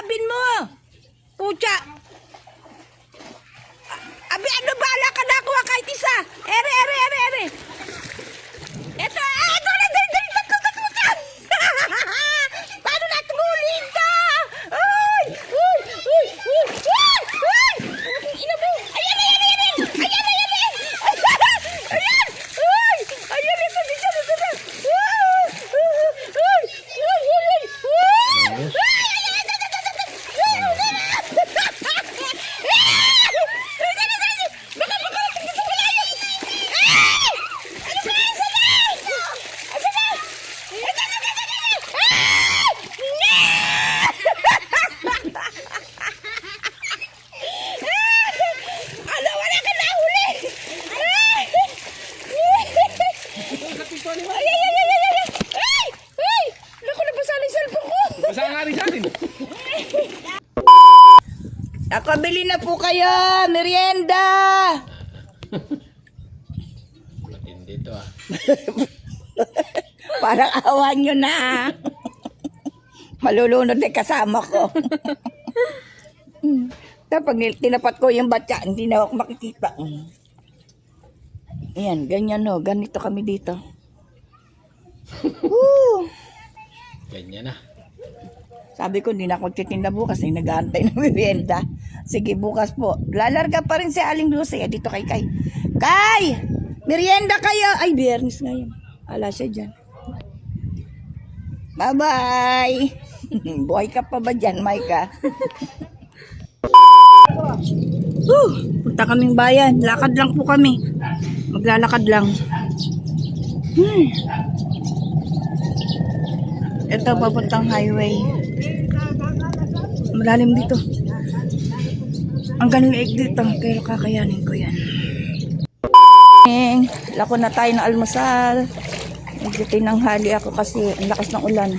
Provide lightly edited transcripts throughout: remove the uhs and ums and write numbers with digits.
bin mo. Pucha. Abi, ano bala ka na kuha kahit isa. Ere. Ito na, dali, pucha. Paano natulin ka? Ay! Ina mo. Ayan. Ayan, ito na. Nakabili na po kayo, merienda. Matindi to ah. Parang awan nyo na. Malulunod na kasama ko. Tapos tinapat ko yung batya, hindi na ako makikita. Ayan, ganyan no, ganito kami dito. Woo! Ganyan na. Sabi ko, hindi na ako titinda bukas, ay nag-aantay ng merienda. Sige, bukas po. Lalarga pa rin si Aling Lucy. Dito kay Kay. Kay! Merienda kayo! Ay, Biyernes ngayon. Ala siya dyan. Bye-bye! Buhay ka pa ba dyan, Maika? Punta kaming bayan. Lakad lang po kami. Maglalakad lang. Ito, papuntang highway. Malalim dito. Ang liig dito, pero kakayanin ko yan. Lako na tayo ng almusal. Medyo tinanghali ako kasi ang lakas ng ulan.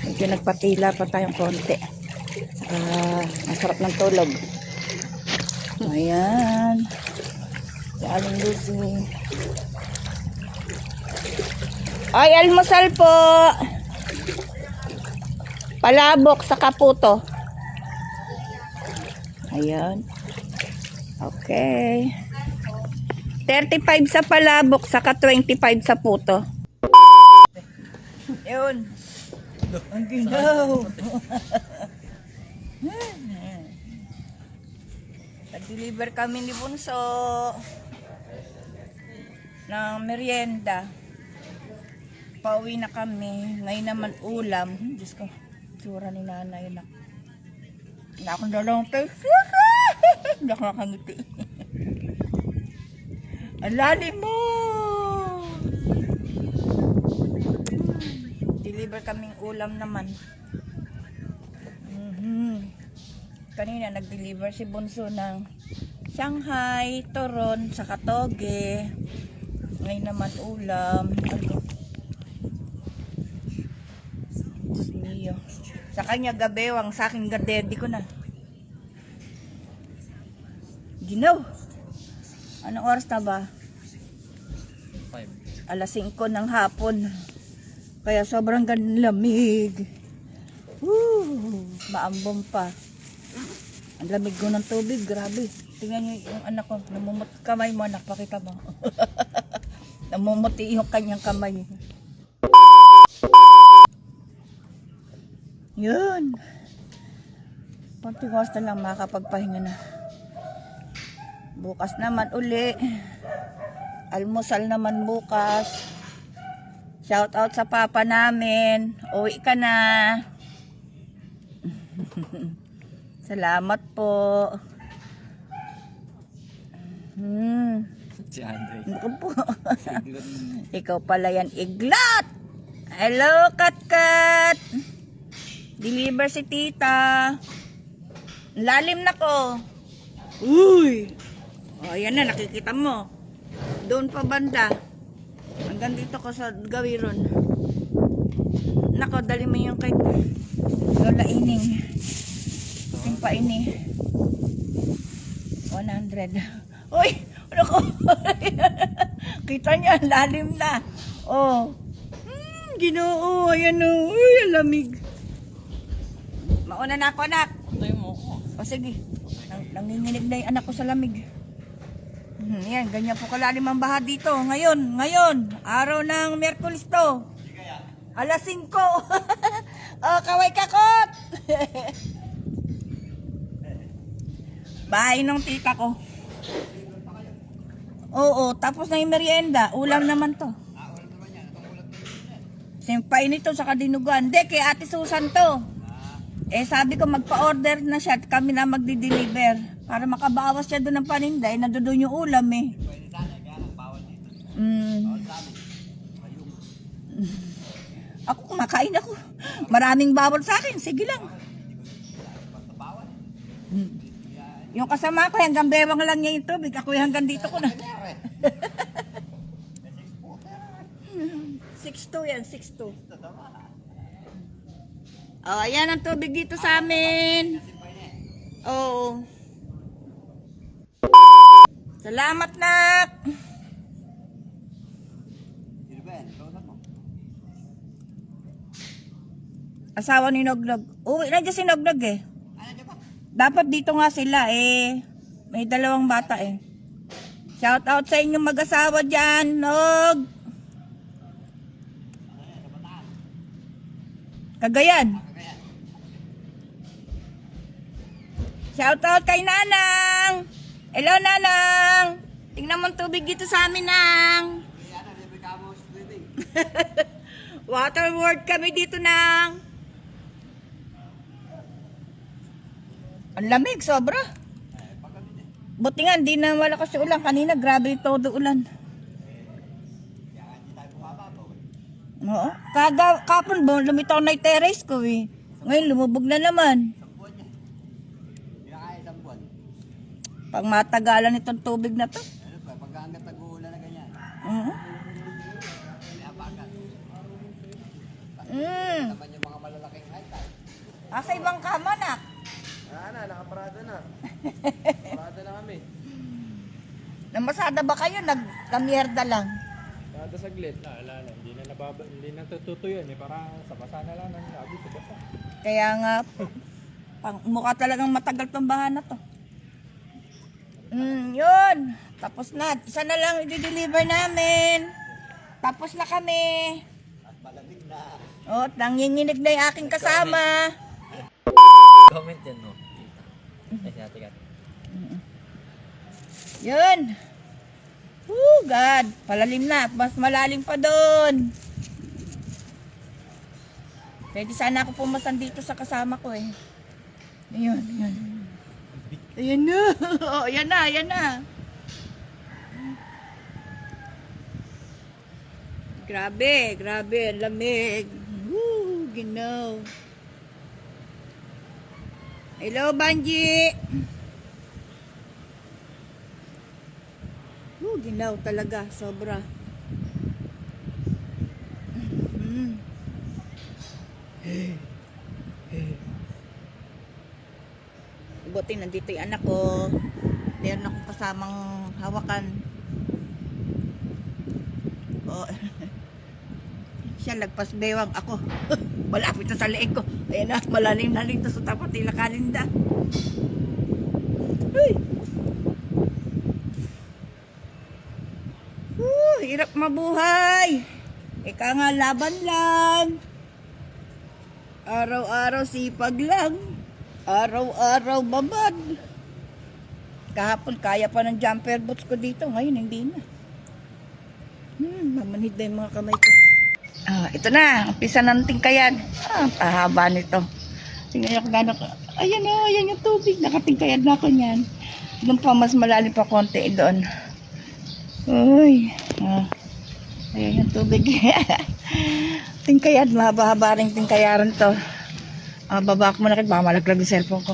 Medyo nagpatila pa tayong konti. Saka masarap ng tulog. Ayan. Si Aling Lucy. Ay, almusal po. Palabok sa kaputo. Ayan. Okay. 35 sa palabok, saka 25 sa puto. Yun. Ang ginaw. Nag-deliver kami ni Bunso ng merienda. Pauwi na kami. Ngayon naman ulam. Diyos ko. Tsura ni nanay na. Wala akong dalawang peso. Nakakangiti. Ang lalim mo. Deliver kaming ulam naman. Kanina nag-deliver si Bunso ng Shanghai, Toron, saka toge. Ngayon naman ulam. Sa kanya gabewang, sa akin gadedi ko na. Ginaw. Anong oras na ba? 5. Alas 5 ng hapon. Kaya sobrang lamig. Maambong pa. Ang lamig ko ng tubig, grabe. Tingnan niyo yung anak ko, namumuti kamay mo, anak, pakita mo. Namumuti yung kanyang kamay. Yun. Konting oras na lang makakapagpahinga na. Bukas naman uli. Almusal naman bukas. Shout out sa papa namin. Uwi ka na. Salamat po. Si Andre. Ako po. Ikaw pala yan, iglot. Hello, Kat. Deliver si tita. Lalim na ko. Uy! O, yan na, nakikita mo. Doon pa banda. Hanggang dito ko sa gawiron. Nako, dali mo yung kay Lola Ining. Timpa ini. 100. Uy! Ano ko? Kita niya, lalim na. Oh. Ginoo. Ayan o. Uy, ang lamig. Mauna na ako, anak. Tayo mo ko. O sige, nanginginig na yung anak ko sa lamig. Yan, ganyan po kalalim ang baha dito. Ngayon, araw ng Miyerkules to. Alas 5. Oh, kaway kakot! Bahay ng tita ko. Oo, tapos na yung merienda. Ulam naman to. Simpay nito sa kadinugan. Hindi, kay Ate Susan to. Sabi ko magpa-order na siya at kami na magdi-deliver. Para makabawas siya doon ng paninda. Nandoon yung ulam eh. Ako kumakain ako. Maraming bawal sa akin. Sige lang. Yung kasama ko hanggang bewang lang niya yung tubig. Ako hanggang dito ko na. 6'2" yan, 6'2". Oh, ayan ang tubig dito sa amin. Oo. Salamat, nak. Asawa ni Nognog. Uwi na dyan si Nognog eh. Dapat dito nga sila eh. May 2 bata eh. Shout out sa inyong mag-asawa dyan, Nog. Cagayan. Shout out kay Nanang. Hello, Nanang. Tingnan mo ang tubig dito sa amin, Nang. Water world kami dito, Nang. Ang lamig, sobra. Buti nga, hindi na malakas yung ulan. Kanina, grabe yung todo ulan. Oo. Kapon, lumitaw na yung terrace ko eh. Ngayon, lumubog na naman. Pag matagalan itong tubig na to. Pag hanggat nag-uulan na ganyan. Naman yung mga malalaking high tide. Asa ibang kama, nak? Nakaparada na. Parada na kami. Namasada ba kayo? Nagkamierda lang. Kada saglit. Naalala, hindi na tututuyo eh. Para sa basa na lang. Sabi sa basa. Kaya nga, mukha talagang matagal tong bahan na to. Yun. Tapos na. Isa na lang i-deliver namin. Tapos na kami. At malamig na. Oh, nanginginig na yung aking kasama. Comment yan no. Ay, sinatigat. Yun. God. Palalim na. Mas malalim pa doon. Pwede sana ako pumasan dito sa kasama ko eh. Ayun, yun. Ayan na. Oh, ayan na, ayan na. Grabe, grabe. Ang lamig. Woo, ginaw. Hello, Banji. Ginaw talaga. Sobra. Buti nandito yung anak ko. Meron akong kasamang hawakan. Oh. Siya lagpas bewang ako. Malapit na sa leeg ko. Ayan na, malalim na dito sa tapat nila kalinda. Uy! Hirap mabuhay. Ika nga laban lang. Araw-araw sipag lang. Araw-araw babad. Kahapon kaya pa ng jumper boots ko dito. Ngayon hindi na. Mamanhid na yung mga kamay ko. Ito na. Umpisa ng tingkayan. Pahaba nito. Tingnan ko gano'n. Ayan o, ayan yung tubig. Nakatingkayad na ako niyan. Doon pa mas malalim pa konti doon. Uy. Ayan yung tubig. Tingkayad. Mahaba-haba rin tingkayaran to. Baba ko muna kahit baka malaglag yung cellphone ko.